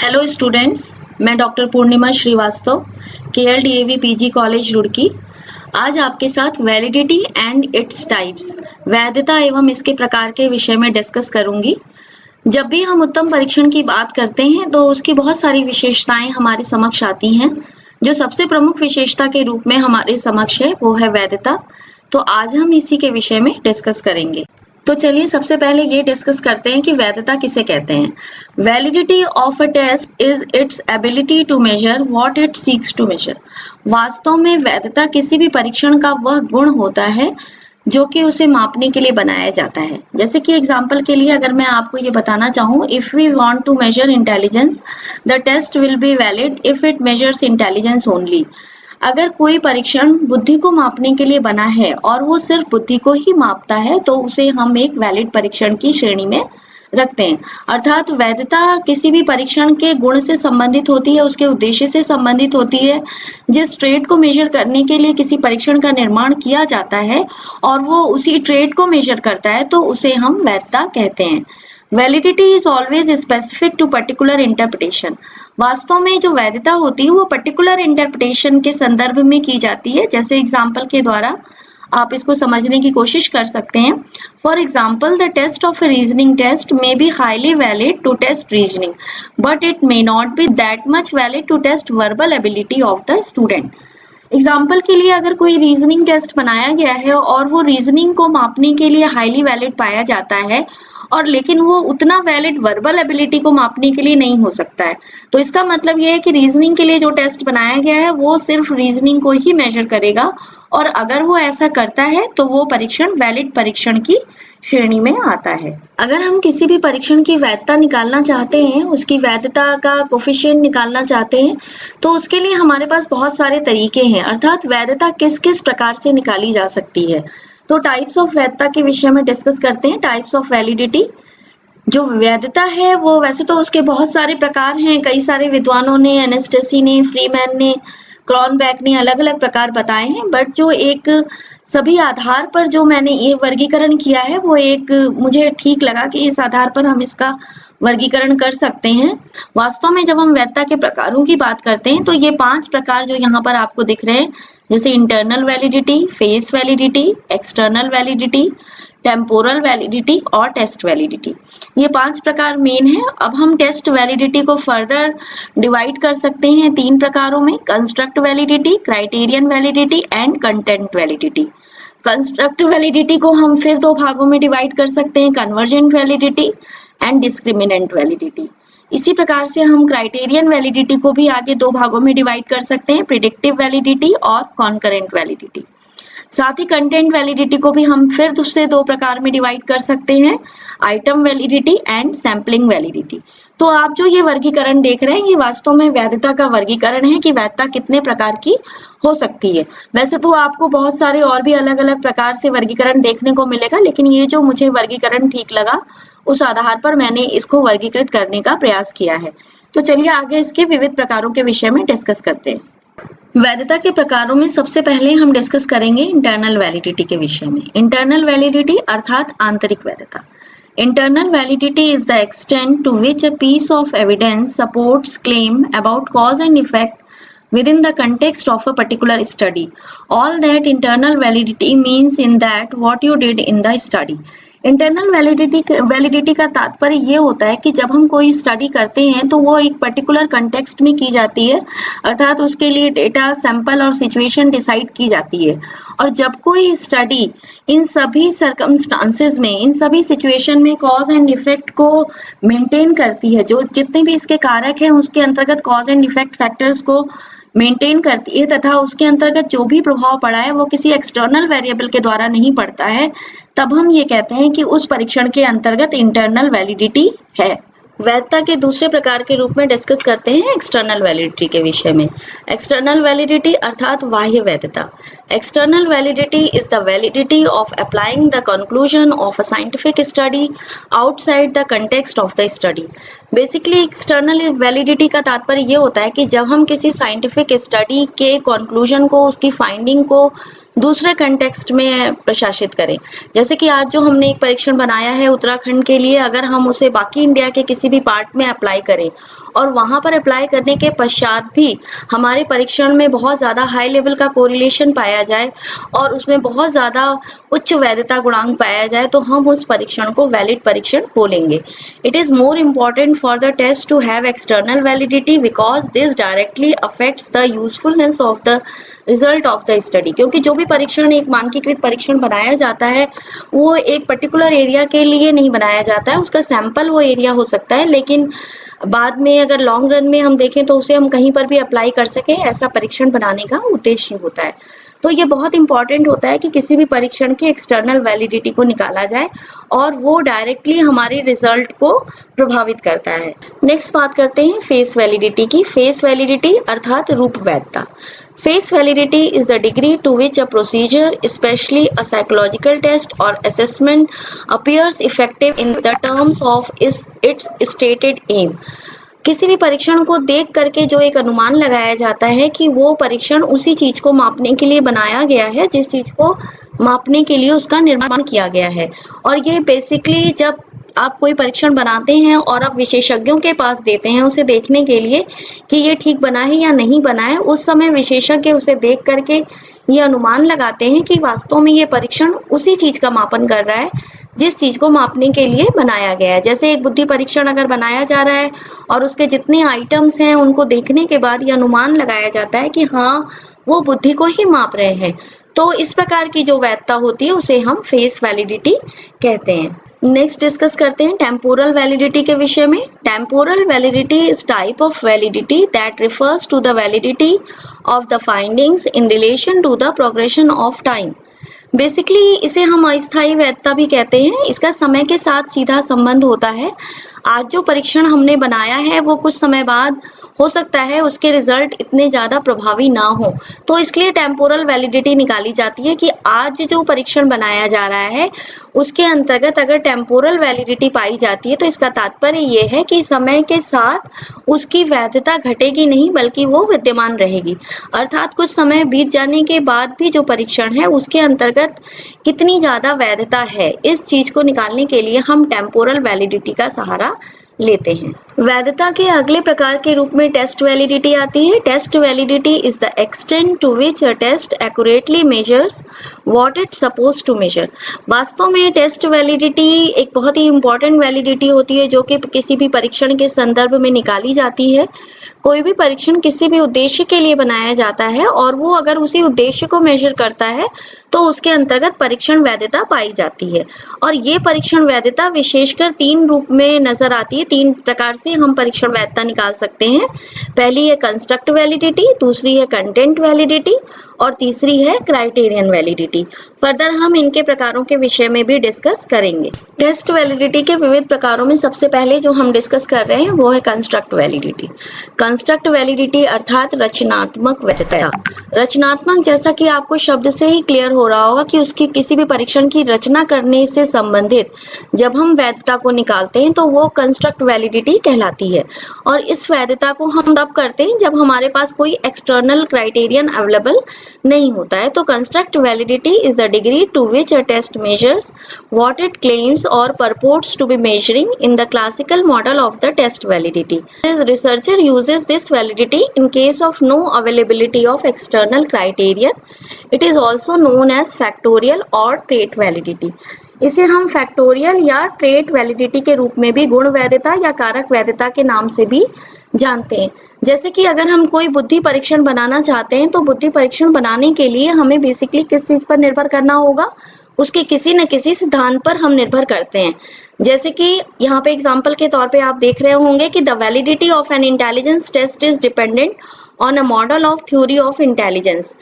Hello students, मैं doctor Purnima Srivastava, KLDAV PG college Roorkee आज आपके साथ वैलिडिटी एंड इट्स टाइप्स, वैधता एवं इसके प्रकार के विषय में डिस्कस करूंगी। जब भी हम उत्तम परीक्षण की बात करते हैं तो उसकी बहुत सारी विशेषताएं हमारे समक्ष आती हैं। जो सबसे प्रमुख विशेषता के रूप में हमारे समक्ष है वो है वैधता। तो आज हम इसी के विषय में डिस्कस करेंगे। तो चलिए सबसे पहले ये डिस्कस करते हैं कि वैधता किसे कहते हैं। Validity of a test is its ability to measure what it seeks to measure. वास्तव में वैधता किसी भी परीक्षण का वह गुण होता है जो कि उसे मापने के लिए बनाया जाता है। जैसे कि एग्जाम्पल के लिए अगर मैं आपको ये बताना चाहूँ, if we want to measure intelligence the test will be valid if it measures intelligence only. अगर कोई परीक्षण बुद्धि को मापने के लिए बना है और वो सिर्फ बुद्धि को ही मापता है तो उसे हम एक वैलिड परीक्षण की श्रेणी में रखते हैं। अर्थात वैधता किसी भी परीक्षण के गुण से संबंधित होती है, उसके उद्देश्य से संबंधित होती है। जिस ट्रेड को मेजर करने के लिए किसी परीक्षण का निर्माण किया जाता है और वो उसी ट्रेड को मेजर करता है तो उसे हम वैधता कहते हैं। Validity is always specific to particular interpretation. वास्तव में जो वैधता होती है वो पर्टिकुलर इंटरप्रिटेशन के संदर्भ में की जाती है। जैसे एग्जाम्पल के द्वारा आप इसको समझने की कोशिश कर सकते हैं। For example, the test of a reasoning test may be highly valid to test reasoning, but it may not be that much valid to test verbal ability of the student. Example के लिए अगर कोई reasoning test बनाया गया है और वो reasoning को मापने के लिए हाईली वैलिड पाया जाता है और लेकिन वो उतना वैलिड वर्बल एबिलिटी को मापने के लिए नहीं हो सकता है, तो इसका मतलब ये है कि रीजनिंग के लिए जो टेस्ट बनाया गया है वो सिर्फ रीजनिंग को ही मेजर करेगा और अगर वो ऐसा करता है तो वो परीक्षण वैलिड परीक्षण की श्रेणी में आता है। अगर हम किसी भी परीक्षण की वैधता निकालना चाहते हैं, उसकी वैधता का कोफिशिएंट निकालना चाहते हैं, तो उसके लिए हमारे पास बहुत सारे तरीके हैं। अर्थात वैधता किस किस प्रकार से निकाली जा सकती है। तो टाइप्स ऑफ वैधता के विषय में डिस्कस करते हैं। Types of validity. जो वैधता है वो वैसे तो उसके बहुत सारे प्रकार हैं। कई सारे विद्वानों ने, एनेस्टेसी ने, फ्रीमैन ने, क्रॉनबैक ने अलग अलग प्रकार बताए हैं, बट जो एक सभी आधार पर जो मैंने ये वर्गीकरण किया है वो एक मुझे ठीक लगा कि इस आधार पर हम इसका वर्गीकरण कर सकते हैं। वास्तव में जब हम वैधता के प्रकारों की बात करते हैं तो ये 5 प्रकार जो यहाँ पर आपको दिख रहे हैं, जैसे internal validity, face validity, external validity, temporal validity और टेस्ट वैलिडिटी, ये 5 प्रकार मेन है। अब हम टेस्ट वैलिडिटी को फर्दर डिवाइड कर सकते हैं 3 प्रकारों में: construct validity, criterion validity and content validity. Construct validity को हम फिर 2 भागों में डिवाइड कर सकते हैं: convergent validity and discriminant validity. इसी प्रकार से हम क्राइटेरियन वैलिडिटी को भी आगे 2 भागों में डिवाइड कर सकते हैं: प्रिडिक्टिव वैलिडिटी और कॉन्करेंट वैलिडिटी। साथ ही कंटेंट वैलिडिटी को भी हम फिर दूसरे 2 प्रकार में डिवाइड कर सकते हैं: item validity and sampling validity. तो आप जो ये वर्गीकरण देख रहे हैं ये वास्तव में वैधता का वर्गीकरण है कि वैधता कितने प्रकार की हो सकती है। वैसे तो आपको बहुत सारे और भी अलग अलग प्रकार से वर्गीकरण देखने को मिलेगा, लेकिन ये जो मुझे वर्गीकरण ठीक लगा उस आधार पर मैंने इसको वर्गीकृत करने का प्रयास किया है। तो चलिए आगे इसके विविध प्रकारों के विषय में डिस्कस करते हैं। वैधता के प्रकारों में सबसे पहले हम डिस्कस करेंगे इंटरनल वैलिडिटी के विषय में। इंटरनल वैलिडिटी अर्थात आंतरिक वैधता। Internal validity is the extent to which a piece of evidence supports claim about cause and effect within the context of a particular study. All that internal validity means in that what you did in the study. Internal validity का तात्पर्य ये होता है कि जब हम कोई study करते हैं तो वो एक पर्टिकुलर कंटेक्स्ट में की जाती है, अर्थात उसके लिए डेटा, सैंपल और सिचुएशन डिसाइड की जाती है। और जब कोई स्टडी इन सभी सर्कमस्टांसेस में, इन सभी सिचुएशन में कॉज एंड इफेक्ट को मेंटेन करती है, जो जितने भी इसके कारक हैं उसके अंतर्गत कॉज एंड इफेक्ट फैक्टर्स को मेंटेन करती है तथा उसके अंतर्गत जो भी प्रभाव पड़ा है वो किसी एक्सटर्नल वेरिएबल के द्वारा नहीं पड़ता है, तब हम ये कहते हैं कि उस परीक्षण के अंतर्गत इंटरनल वैलिडिटी है। वैधता के दूसरे प्रकार के रूप में डिस्कस करते हैं एक्सटर्नल वैलिडिटी के विषय में। एक्सटर्नल वैलिडिटी अर्थात बाह्य वैधता। External validity is the validity of applying the conclusion of a scientific study outside the context of the study. Basically external validity का तात्पर्य ये होता है कि जब हम किसी साइंटिफिक स्टडी के कंक्लूजन को, उसकी फाइंडिंग को दूसरे कंटेक्स्ट में प्रशासित करें। जैसे कि आज जो हमने एक परीक्षण बनाया है उत्तराखंड के लिए, अगर हम उसे बाकी इंडिया के किसी भी पार्ट में अप्लाई करें और वहां पर अप्लाई करने के पश्चात भी हमारे परीक्षण में बहुत ज्यादा हाई लेवल का कोरिलेशन पाया जाए और उसमें बहुत ज्यादा उच्च वैधता गुणांक पाया जाए तो हम उस परीक्षण को वैलिड परीक्षण बोलेंगे। It is more important for the test to have external validity because this directly affects the usefulness of the result of the study. क्योंकि जो भी परीक्षण एक मानकीकृत परीक्षण बनाया जाता है वो एक पर्टिकुलर एरिया के लिए नहीं बनाया जाता है, उसका सैंपल वो एरिया हो सकता है, लेकिन बाद में अगर लॉन्ग रन में हम देखें तो उसे हम कहीं पर भी अप्लाई कर सकें, ऐसा परीक्षण बनाने का उद्देश्य होता है। तो ये बहुत इंपॉर्टेंट होता है कि किसी भी परीक्षण की एक्सटर्नल वैलिडिटी को निकाला जाए और वो डायरेक्टली हमारे रिजल्ट को प्रभावित करता है। नेक्स्ट बात करते हैं फेस वैलिडिटी की। फेस वैलिडिटी अर्थात रूप वैधता। Face validity is the degree to which a procedure, especially a psychological test or assessment, appears effective in the terms of its stated aim. किसी भी परीक्षण को देख करके जो एक अनुमान लगाया जाता है कि वो परीक्षण उसी चीज को मापने के लिए बनाया गया है जिस चीज को मापने के लिए उसका निर्माण किया गया है। और ये बेसिकली जब आप कोई परीक्षण बनाते हैं और आप विशेषज्ञों के पास देते हैं उसे देखने के लिए कि ये ठीक बना है या नहीं बना है, उस समय विशेषज्ञ उसे देख करके ये अनुमान लगाते हैं कि वास्तव में ये परीक्षण उसी चीज का मापन कर रहा है जिस चीज को मापने के लिए बनाया गया है। जैसे एक बुद्धि परीक्षण अगर बनाया जा रहा है और उसके जितने आइटम्स हैं उनको देखने के बाद ये अनुमान लगाया जाता है कि हाँ वो बुद्धि को ही माप रहे हैं, तो इस प्रकार की जो वैधता होती है उसे हम फेस वैलिडिटी कहते हैं। नेक्स्ट डिस्कस करते हैं टेम्पोरल वैलिडिटी के विषय में। Temporal validity is type of validity that refers to the validity of the findings in relation to the progression of time. Basically इसे हम अस्थायी वैधता भी कहते हैं। इसका समय के साथ सीधा संबंध होता है। आज जो परीक्षण हमने बनाया है वो कुछ समय बाद हो सकता है उसके रिजल्ट इतने ज्यादा प्रभावी ना हो, तो इसलिए टेम्पोरल वैलिडिटी निकाली जाती है कि आज जो परीक्षण बनाया जा रहा है उसके अंतर्गत अगर टेम्पोरल वैलिडिटी पाई जाती है तो इसका तात्पर्य ये है कि समय के साथ उसकी वैधता घटेगी नहीं बल्कि वो विद्यमान रहेगी। अर्थात कुछ समय बीत जाने के बाद भी जो परीक्षण है उसके अंतर्गत कितनी ज्यादा वैधता है, इस चीज को निकालने के लिए हम टेम्पोरल वैलिडिटी का सहारा लेते हैं। वैधता के अगले प्रकार के रूप में टेस्ट वैलिडिटी आती है। Test validity is the extent to which a test accurately measures what it suppose to measure. वास्तव में टेस्ट वैलिडिटी एक बहुत ही इंपॉर्टेंट वैलिडिटी होती है जो कि किसी भी परीक्षण के संदर्भ में निकाली जाती है। कोई भी परीक्षण किसी भी उद्देश्य के लिए बनाया जाता है और वो अगर उसी उद्देश्य को मेजर करता है तो उसके अंतर्गत परीक्षण वैधता पाई जाती है। और ये परीक्षण वैधता विशेषकर 3 रूप में नजर आती है। 3 प्रकार से हम परीक्षण वैधता निकाल सकते हैं। पहली है कंस्ट्रक्ट वैलिडिटी, दूसरी है कंटेंट वैलिडिटी और तीसरी है क्राइटेरियन वैलिडिटी। फर्दर हम इनके प्रकारों के विषय में भी डिस्कस करेंगे। टेस्ट वैलिडिटी के विविध प्रकारों में सबसे पहले जो हम डिस्कस कर रहे हैं वो है कंस्ट्रक्ट वैलिडिटी। कंस्ट्रक्ट वैलिडिटी अर्थात रचनात्मक वैधता। रचनात्मक जैसा कि आपको शब्द से ही क्लियर हो रहा होगा कि उसकी किसी भी परीक्षण की रचना करने से संबंधित जब हम वैधता को निकालते हैं तो वो कंस्ट्रक्ट वैलिडिटी कहलाती है। और इस वैधता को हम तब करते हैं जब हमारे पास कोई एक्सटर्नल क्राइटेरियन अवेलेबल नहीं होता है। तो construct validity is the degree to which a test measures what it claims और purports to be measuring in the classical model of the test validity. The researcher uses this validity in case of no availability of external criterion. It is also known as factorial or trait validity. इसे हम factorial या trait validity के रूप में भी गुण वैधता या कारक वैधता के नाम से भी जानते हैं। जैसे कि अगर हम कोई बुद्धि परीक्षण बनाना चाहते हैं तो बुद्धि परीक्षण बनाने के लिए हमें बेसिकली किस चीज पर निर्भर करना होगा, उसके किसी न किसी सिद्धांत पर हम निर्भर करते हैं। जैसे कि यहाँ पे एग्जांपल के तौर पे आप देख रहे होंगे कि the validity of an intelligence test is dependent on a model of theory of intelligence.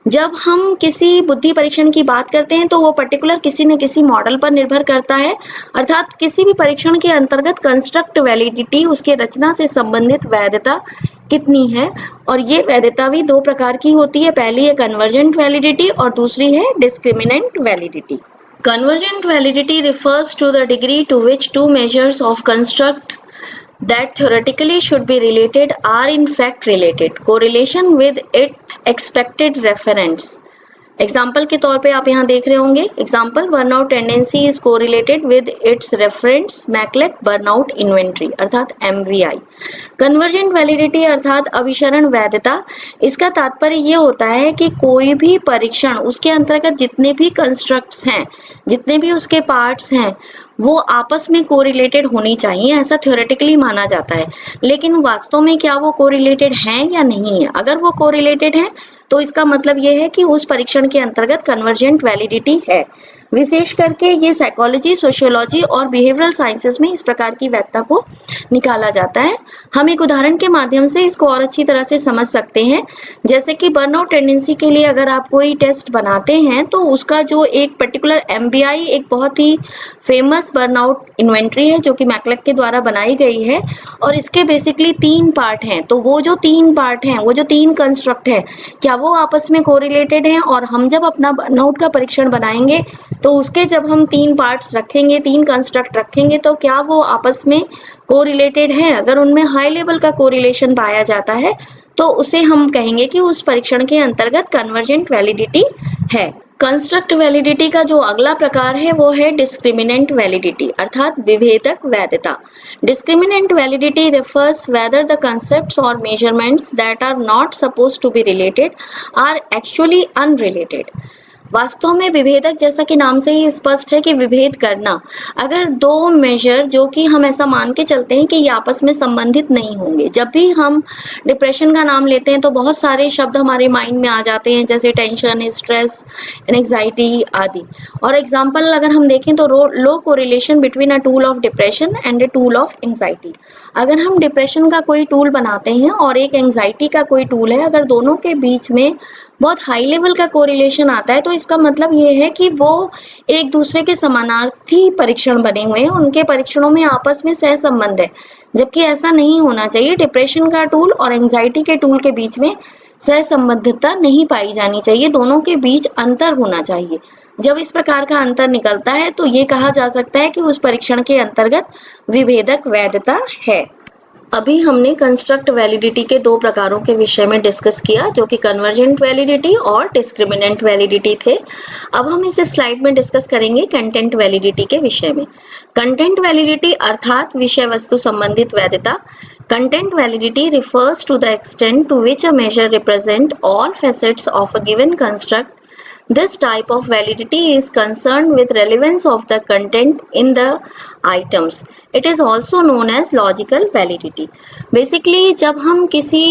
जब हम किसी बुद्धि परीक्षण की बात करते हैं तो वो पर्टिकुलर किसी न किसी मॉडल पर निर्भर करता है। अर्थात किसी भी परीक्षण के अंतर्गत कंस्ट्रक्ट वैलिडिटी उसके रचना से संबंधित वैधता कितनी है, और ये वैधता भी 2 प्रकार की होती है। पहली है कन्वर्जेंट वैलिडिटी और दूसरी है discriminant validity. Convergent validity refers to the degree to which 2 measures of construct that theoretically should be related are in fact related. Correlation with its expected reference. Example के तौर पे आप यहाँ देख रहे होंगे, example burnout tendency is correlated with its reference Maslach burnout inventory अर्थात MVI। Convergent validity अर्थात अभिसरण वैधता, इसका तात्पर्य ये होता है कि कोई भी परीक्षण, उसके अंतर्गत जितने भी कंस्ट्रक्ट्स हैं, जितने भी उसके पार्ट्स हैं, वो आपस में कोरिलेटेड होनी चाहिए, ऐसा थ्योरेटिकली माना जाता है। लेकिन वास्तव में क्या वो कोरिलेटेड हैं या नहीं है? अगर वो कोरिलेटेड है तो इसका मतलब ये है कि उस परीक्षण के अंतर्गत कन्वर्जेंट वैलिडिटी है। विशेष करके ये साइकोलॉजी, सोशियोलॉजी और बिहेवियरल साइंसेस में इस प्रकार की वैधता को निकाला जाता है। हम एक उदाहरण के माध्यम से इसको और अच्छी तरह से समझ सकते हैं। जैसे कि बर्नआउट टेंडेंसी के लिए अगर आप कोई टेस्ट बनाते हैं तो उसका जो एक पर्टिकुलर MBI, एक बहुत ही फेमस बर्नआउट इन्वेंट्री है जो कि मैकलेक के द्वारा बनाई गई है, और इसके बेसिकली 3 पार्ट हैं। तो वो जो 3 पार्ट हैं, वो जो 3 कंस्ट्रक्ट है, क्या वो आपस में कोरिलेटेड हैं? और हम जब अपना बर्नआउट का परीक्षण बनाएंगे तो उसके जब हम 3 पार्ट्स रखेंगे, 3 कंस्ट्रक्ट रखेंगे, तो क्या वो आपस में कोरिलेटेड हैं? अगर उनमें हाई लेवल का कोरिलेशन पाया जाता है तो उसे हम कहेंगे कि उस परीक्षण के अंतर्गत कन्वर्जेंट वैलिडिटी है। कंस्ट्रक्ट वैलिडिटी का जो अगला प्रकार है वो है डिस्क्रिमिनेंट वैलिडिटी अर्थात विभेदक वैधता। Discriminant validity refers whether the concepts or measurements that are not supposed to be related are actually unrelated। वास्तव में विभेदक, जैसा कि नाम से ही स्पष्ट है कि विभेद करना, अगर 2 मेजर जो कि हम ऐसा मान के चलते हैं कि ये आपस में संबंधित नहीं होंगे। जब भी हम डिप्रेशन का नाम लेते हैं तो बहुत सारे शब्द हमारे माइंड में आ जाते हैं, जैसे टेंशन, स्ट्रेस, एंग्जाइटी आदि। और एग्जाम्पल अगर हम देखें तो low correlation between a tool of depression and a tool of anxiety. अगर हम डिप्रेशन का कोई टूल बनाते हैं और एक एंग्जाइटी का कोई टूल है, अगर दोनों के बीच में बहुत हाई लेवल का कोरिलेशन आता है तो इसका मतलब ये है कि वो एक दूसरे के समानार्थी परीक्षण बने हुए हैं, उनके परीक्षणों में आपस में सहसंबंध है, जबकि ऐसा नहीं होना चाहिए। डिप्रेशन का टूल और एंग्जाइटी के टूल के बीच में सहसंबद्धता नहीं पाई जानी चाहिए, दोनों के बीच अंतर होना चाहिए। जब इस प्रकार का अंतर निकलता है तो ये कहा जा सकता है कि उस परीक्षण के अंतर्गत विभेदक वैधता है। अभी हमने कंस्ट्रक्ट वैलिडिटी के 2 प्रकारों के विषय में डिस्कस किया, जो कि कन्वर्जेंट वैलिडिटी और डिस्क्रिमिनेंट वैलिडिटी थे। अब हम इस स्लाइड में डिस्कस करेंगे कंटेंट वैलिडिटी के विषय में। कंटेंट वैलिडिटी अर्थात विषय वस्तु संबंधित वैधता। Content validity refers to the extent to which a measure represents all facets of a given construct. This type of validity is concerned with relevance of the content in the items. It is also known as logical validity. Basically, जब हम किसी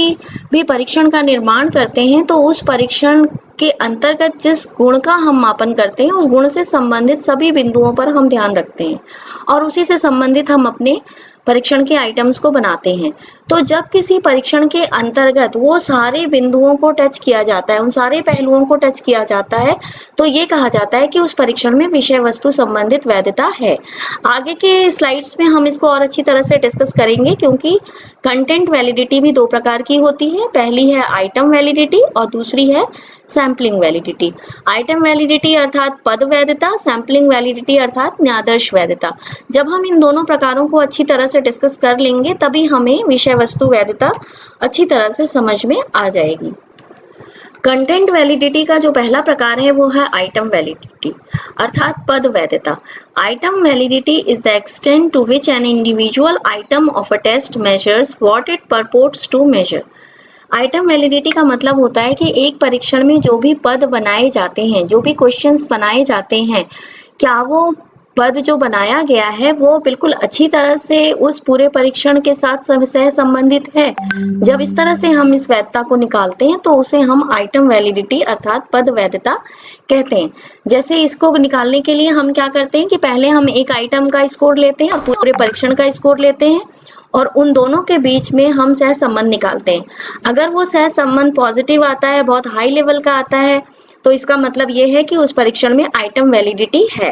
भी परीक्षण का निर्माण करते हैं तो उस परीक्षण के अंतर्गत जिस गुण का हम मापन करते हैं, उस गुण से संबंधित सभी बिंदुओं पर हम ध्यान रखते हैं और उसी से संबंधित हम अपने परीक्षण के आइटम्स को बनाते हैं। तो जब किसी परीक्षण के अंतर्गत वो सारे बिंदुओं को टच किया जाता है, उन सारे पहलुओं को टच किया जाता है, तो ये कहा जाता है कि उस परीक्षण में विषय वस्तु संबंधित वैधता है। आगे के स्लाइड्स में हम इसको और अच्छी तरह से डिस्कस करेंगे, क्योंकि कंटेंट वैलिडिटी भी 2 प्रकार की होती है। पहली है आइटम वैलिडिटी और दूसरी है सैम्पलिंग वैलिडिटी। आइटम वैलिडिटी अर्थात पद वैधता, सैम्पलिंग वैलिडिटी अर्थात न्यादर्श वैधता। जब हम इन दोनों प्रकारों को अच्छी तरह से डिस्कस कर लेंगे तभी हमें विषय वस्तु वैधता अच्छी तरह से समझ में आ जाएगी। कंटेंट वैलिडिटी का जो पहला प्रकार है वो है आइटम वैलिडिटी अर्थात पद वैधता। Item validity is the extent to which an individual item of a test measures what it purports to measure. Item validity का मतलब होता है कि एक परीक्षण में जो भी पद बनाए जाते हैं, जो भी क्वेश्चंस बनाए जाते हैं, क्या वो पद जो बनाया गया है वो बिल्कुल अच्छी तरह से उस पूरे परीक्षण के साथ सह संबंधित है। जब इस तरह से हम इस वैधता को निकालते हैं तो उसे हम आइटम वैलिडिटी अर्थात पद वैधता कहते हैं। जैसे इसको निकालने के लिए हम क्या करते हैं कि पहले हम एक आइटम का स्कोर लेते हैं और पूरे परीक्षण का स्कोर लेते हैं और उन दोनों के बीच में हम सह संबंध निकालते हैं। अगर वो सह संबंध पॉजिटिव आता है, बहुत हाई लेवल का आता है, तो इसका मतलब ये है कि उस परीक्षण में आइटम वैलिडिटी है।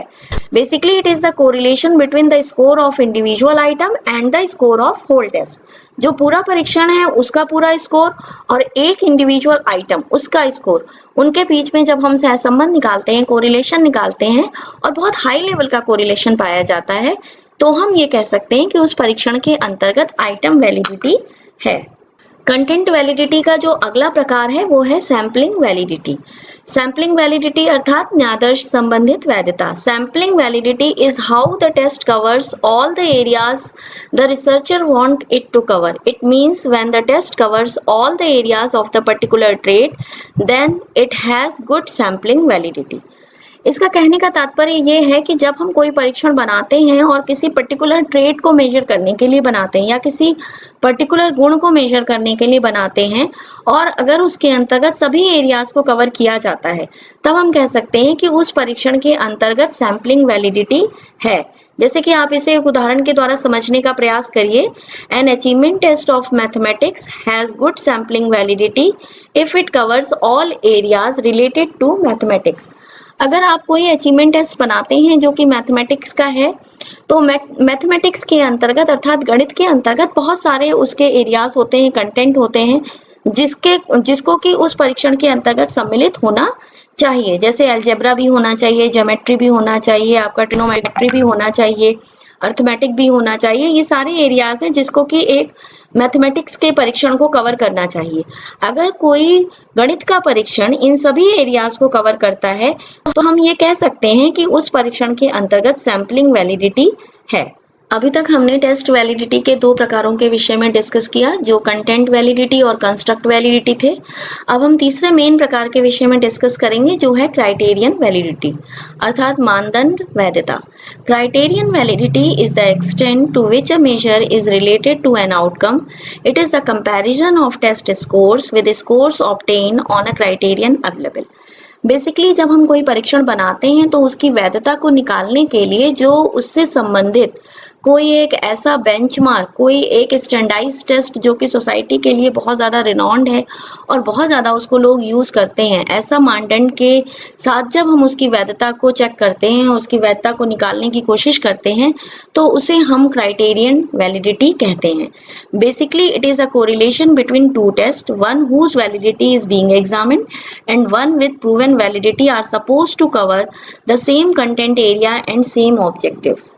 Basically it is the correlation between the score of individual item and the score of whole test. जो पूरा परीक्षण है उसका पूरा स्कोर और एक इंडिविजुअल आइटम उसका स्कोर, उनके बीच में जब हम सहसंबंध निकालते हैं, कोरिलेशन निकालते हैं और बहुत हाई लेवल का कोरिलेशन पाया जाता है, तो हम ये कह सकते हैं कि उस परीक्षण के अंतर्गत आइटम वैलिडिटी है। कंटेंट वैलिडिटी का जो अगला प्रकार है वो है सैम्पलिंग वैलिडिटी। सैम्पलिंग वैलिडिटी अर्थात न्यादर्श संबंधित वैधता। Sampling validity is how the test covers all the areas the researcher want it to cover. It means when the test covers all the areas of the particular trait then it has good sampling validity. इसका कहने का तात्पर्य ये है कि जब हम कोई परीक्षण बनाते हैं और किसी पर्टिकुलर ट्रेट को मेजर करने के लिए बनाते हैं या किसी पर्टिकुलर गुण को मेजर करने के लिए बनाते हैं और अगर उसके अंतर्गत सभी एरियाज को कवर किया जाता है, तब हम कह सकते हैं कि उस परीक्षण के अंतर्गत सैम्पलिंग वैलिडिटी है। जैसे कि आप इसे एक उदाहरण के द्वारा समझने का प्रयास करिए। An achievement test of mathematics has good sampling validity if it covers all areas related to mathematics. अगर आप कोई अचीवमेंट टेस्ट बनाते हैं जो कि मैथमेटिक्स का है, तो मैथमेटिक्स के अंतर्गत अर्थात गणित के अंतर्गत बहुत सारे उसके एरियाज होते हैं, कंटेंट होते हैं जिसको कि उस परीक्षण के अंतर्गत सम्मिलित होना चाहिए। जैसे अलजेब्रा भी होना चाहिए, ज्योमेट्री भी होना चाहिए, आपका ट्रिग्नोमेट्री भी होना चाहिए, अर्थमेटिक भी होना चाहिए। ये सारे एरियाज हैं जिसको कि एक मैथमेटिक्स के परीक्षण को कवर करना चाहिए। अगर कोई गणित का परीक्षण इन सभी एरियाज को कवर करता है तो हम ये कह सकते हैं कि उस परीक्षण के अंतर्गत सैम्पलिंग वैलिडिटी है। अभी तक हमने टेस्ट वैलिडिटी के दो प्रकारों के विषय में डिस्कस किया, जो कंटेंट वैलिडिटी और कंस्ट्रक्ट वैलिडिटी थे। अब हम तीसरे मेन प्रकार के विषय में डिस्कस करेंगे, जो है क्राइटेरियन वैलिडिटी अर्थात मानदंड वैधता। Criterion validity is the extent to which a measure is related to an outcome. It is the comparison of test scores with scores obtain on a criterion available. Basically जब हम कोई परीक्षण बनाते हैं तो उसकी वैधता को निकालने के लिए जो उससे संबंधित कोई एक ऐसा बेंचमार्क, कोई एक स्टैंडर्डाइज्ड टेस्ट जो कि सोसाइटी के लिए बहुत ज़्यादा रिनॉन्ड है और बहुत ज़्यादा उसको लोग यूज़ करते हैं, ऐसा मानदंड के साथ जब हम उसकी वैधता को चेक करते हैं, उसकी वैधता को निकालने की कोशिश करते हैं, तो उसे हम क्राइटेरियन वैलिडिटी कहते हैं। Basically it is a correlation between two test, one whose validity is being examined and one with proven validity are supposed to cover the same content area and same objectives।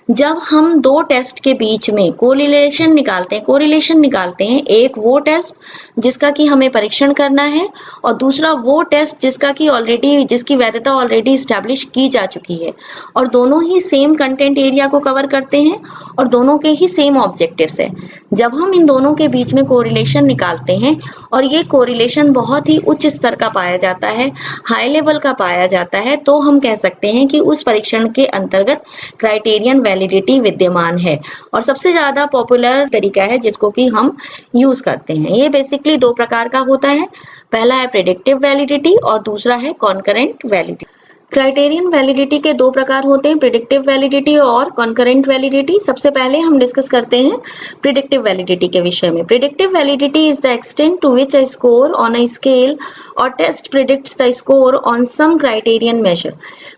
जब हम दो test के बीच में correlation निकालते हैं, एक वो test जिसका कि हमें परीक्षण करना है और दूसरा वो टेस्ट जिसकी वैधता ऑलरेडी स्टैब्लिश की जा चुकी है, और दोनों ही सेम कंटेंट एरिया को कवर करते हैं और दोनों के ही सेम ऑब्जेक्टिव्स है। जब हम इन दोनों के बीच में कोरिलेशन निकालते हैं और ये कोरिलेशन बहुत ही उच्च स्तर का पाया जाता है, हाई लेवल का पाया जाता है, तो हम कह सकते हैं कि उस परीक्षण के अंतर्गत क्राइटेरियन वैलिडिटी विद्यमान है और सबसे ज्यादा पॉपुलर तरीका है जिसको कि हम यूज करते हैं। ये बेसिकली दो प्रकार का होता है, पहला है प्रेडिक्टिव वैलिडिटी और दूसरा है कॉन्करेंट वैलिडिटी। क्राइटेरियन वैलिडिटी के दो प्रकार होते हैं, प्रेडिक्टिव वैलिडिटी और कॉन्करेंट वैलिडिटी। सबसे पहले हम डिस्कस करते हैं प्रेडिक्टिव वैलिडिटी के विषय में। Predictive validity is the extent to which a score on a scale और test predicts the score on some criterion measure.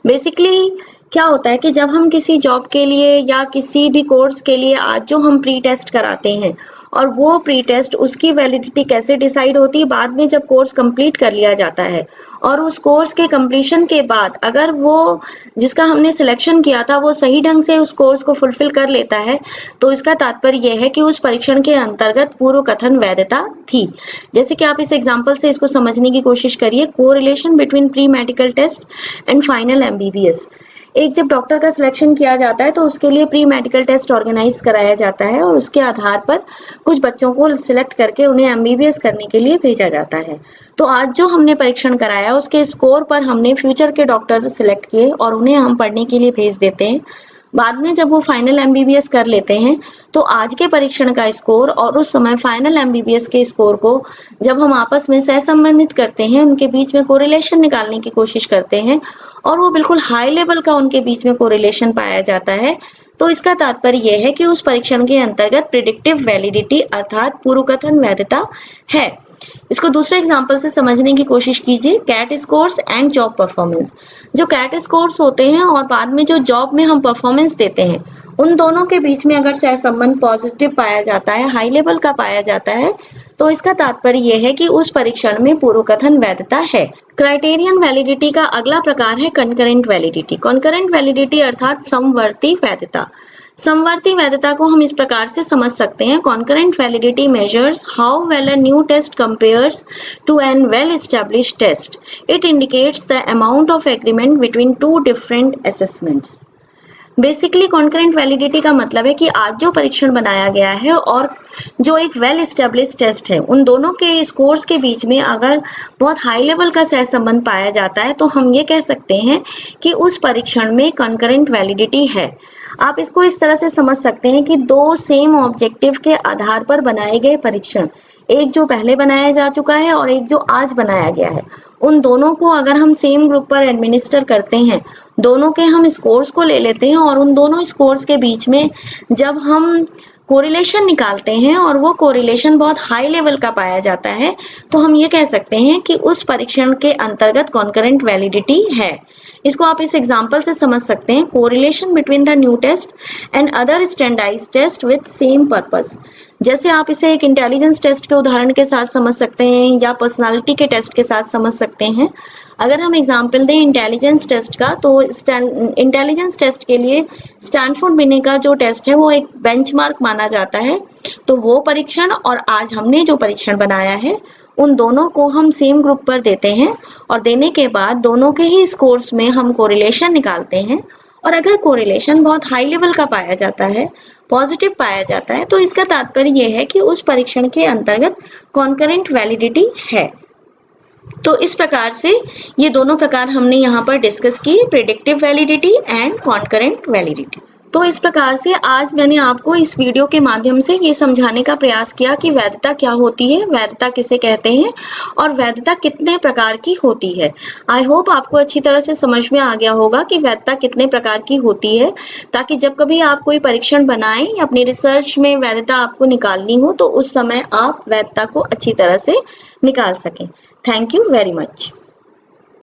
Basically क्या होता है कि जब हम किसी जॉब के लिए या किसी भी कोर्स के लिए आज जो हम प्री टेस्ट कराते हैं और वो प्री टेस्ट उसकी वैलिडिटी कैसे डिसाइड होती है, बाद में जब कोर्स कंप्लीट कर लिया जाता है और उस कोर्स के कंप्लीशन के बाद अगर वो जिसका हमने सिलेक्शन किया था वो सही ढंग से उस कोर्स को फुलफिल कर लेता है, तो इसका तात्पर्य यह है कि उस परीक्षण के अंतर्गत पूर्व कथन वैधता थी। जैसे कि आप इस एग्जाम्पल से इसको समझने की कोशिश करिए। Correlation between pre medical test and final MBBS। एक जब डॉक्टर का सिलेक्शन किया जाता है तो उसके लिए प्री मेडिकल टेस्ट ऑर्गेनाइज कराया जाता है और उसके आधार पर कुछ बच्चों को सिलेक्ट करके उन्हें MBBS करने के लिए भेजा जाता है। तो आज जो हमने परीक्षण कराया उसके स्कोर पर हमने फ्यूचर के डॉक्टर सिलेक्ट किए और उन्हें हम पढ़ने के लिए भेज देते हैं। बाद में जब वो फाइनल MBBS कर लेते हैं तो आज के परीक्षण का स्कोर और उस समय फाइनल MBBS के स्कोर को जब हम आपस में सहसंबंधित करते हैं, उनके बीच में कोरिलेशन निकालने की कोशिश करते हैं और वो बिल्कुल हाई लेवल का उनके बीच में कोरिलेशन पाया जाता है, तो इसका तात्पर्य यह है कि उस परीक्षण के अंतर्गत प्रेडिक्टिव वैलिडिटी अर्थात पूर्वकथन वैधता है। इसको दूसरे एग्जांपल से समझने की कोशिश कीजिए, CAT scores and job performance. जो कैट स्कोर्स होते हैं और बाद में जो जॉब में हम परफॉर्मेंस देते हैं, उन दोनों के बीच में अगर सहसंबंध पॉजिटिव पाया जाता है, हाई लेवल का पाया जाता है, तो इसका तात्पर्य यह है कि उस परीक्षण में पूर्वकथन वैधता है। क्राइटेरियन वैलिडिटी का अगला प्रकार है कंकरेंट वैलिडिटी। कंकरेंट वैलिडिटी अर्थात समवर्ती वैधता। समवर्ती वैधता को हम इस प्रकार से समझ सकते हैं, concurrent validity measures how well a new test compares to an well established test. It indicates the amount of agreement between two different assessments. Basically concurrent validity का मतलब है कि आज जो परीक्षण बनाया गया है और जो एक वेल एस्टेब्लिश्ड टेस्ट है, उन दोनों के स्कोर्स के बीच में अगर बहुत हाई लेवल का सहसंबंध पाया जाता है तो हम ये कह सकते हैं कि उस परीक्षण में कॉन्करेंट वैलिडिटी है. आप इसको इस तरह से समझ सकते हैं कि दो सेम ऑब्जेक्टिव के आधार पर बनाए गए परीक्षण, एक जो पहले बनाया जा चुका है और एक जो आज बनाया गया है, उन दोनों को अगर हम सेम ग्रुप पर एडमिनिस्टर करते हैं, दोनों के हम स्कोर्स को ले लेते हैं और उन दोनों स्कोर्स के बीच में जब हम कोरिलेशन निकालते हैं और वो कोरिलेशन बहुत हाई लेवल का पाया जाता है, तो हम ये कह सकते हैं कि उस परीक्षण के अंतर्गत कॉन्करेंट वैलिडिटी है. इसको आप इस एग्जांपल से समझ सकते हैं, correlation between the new test and other standardised test with same purpose. जैसे आप इसे एक इंटेलिजेंस टेस्ट के उदाहरण के साथ समझ सकते हैं या पर्सनालिटी के टेस्ट के साथ समझ सकते हैं. अगर हम एग्जाम्पल दें इंटेलिजेंस टेस्ट का, तो इंटेलिजेंस टेस्ट के लिए स्टैनफोर्ड बिने का जो टेस्ट है वो एक बेंचमार्क माना जाता है. तो वो परीक्षण और आज हमने जो परीक्षण बनाया है, उन दोनों को हम सेम ग्रुप पर देते हैं और देने के बाद दोनों के ही स्कोर्स में हम कोरिलेशन निकालते हैं. और अगर कोरिलेशन बहुत हाई लेवल का पाया जाता है, पॉजिटिव पाया जाता है, तो इसका तात्पर्य यह है कि उस परीक्षण के अंतर्गत कॉन्करेंट वैलिडिटी है. तो इस प्रकार से ये दोनों प्रकार हमने यहाँ पर डिस्कस किए, predictive validity and concurrent validity. तो इस प्रकार से आज मैंने आपको इस वीडियो के माध्यम से ये समझाने का प्रयास किया कि वैधता क्या होती है, वैधता किसे कहते हैं और वैधता कितने प्रकार की होती है. आई होप आपको अच्छी तरह से समझ में आ गया होगा कि वैधता कितने प्रकार की होती है, ताकि जब कभी आप कोई परीक्षण बनाएं या अपनी रिसर्च में वैधता आपको निकालनी हो तो उस समय आप वैधता को अच्छी तरह से निकाल सकें. Thank you very much.